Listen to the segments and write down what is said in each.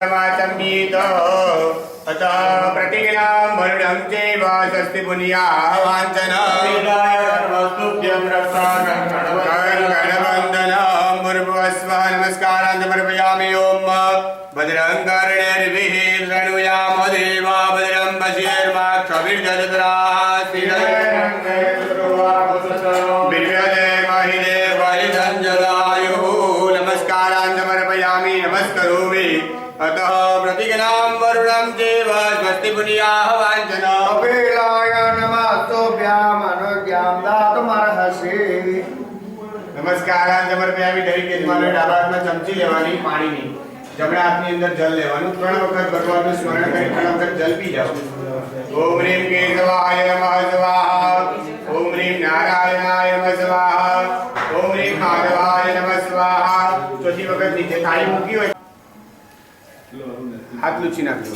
अतः प्रतिज्ञां वरुणं चैव स्वस्ति पुण्याः वाञ्छनस्तुभ्यं रक्षाकरणवन्दनं मुर्भुवस्व नमस्कारान् समर्पयामि ॐ भद्रं कर्णेभिः शृणुयाम देवा भद्रं पश्येर्माक्षभिर्जत्राः नमस्कारान् समर्पयामि नमस्करोमि अतः प्रतिज्ञां वरुणं देव स्वस्ति पुण्याः वाञ्छनम् अपेलाय नमस्तुभ्याम् अनुज्ञां दातुमर्हसि नमस्कारान् समर्पयामि દરેક યજમાનોએ ડાબા હાથમાં ચમચી લેવાની પાણીની જમણા હાથની અંદર જલ લેવાનું ત્રણ વખત ભગવાનનું સ્મરણ કરી ત્રણ વખત જલ પી જાઓ ઓમ રીમ કેશવાય નમઃ સ્વાહા ઓમ રીમ નારાયણાય નમઃ સ્વાહા ઓમ રીમ માધવાય નમઃ સ્વાહા ચોથી વખત નીચે થાળી મૂકી હોય हाथ लूची नाखो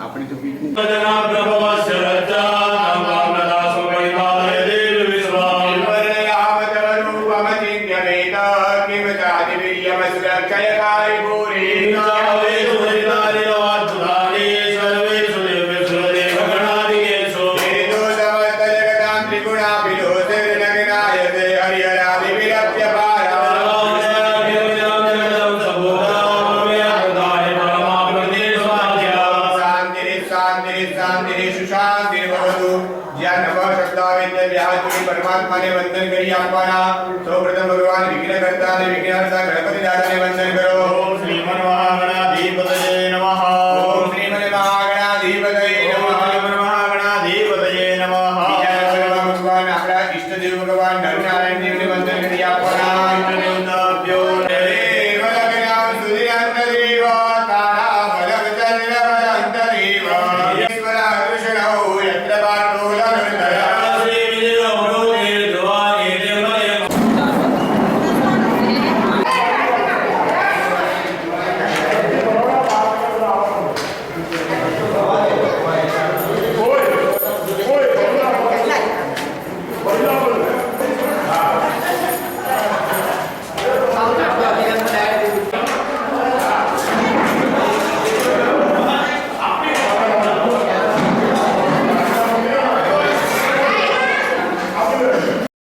अपनी तो पीठ जना प्रभवस्य रज्जानां वामनदासो परिपालय देव विश्वाम् वरयावतरूपमचिन्त्यमेत किमचादिवीर्यमसुरक्षयकारि भूरि चावेषु हरितारिणवाद्भुतानि सर्वेषु दिव्येषु देवगणादिकेषु हेतुसमस्तजगतां त्रिगुणाभिलोचनगनायते हरिहरादिविरप्य परमात्मा ने वंदन करी आपवाना सौप्रथम भगवान विघ्नकर्ता ने विघ्नहर्ता गणपति दादा ने वंदन करो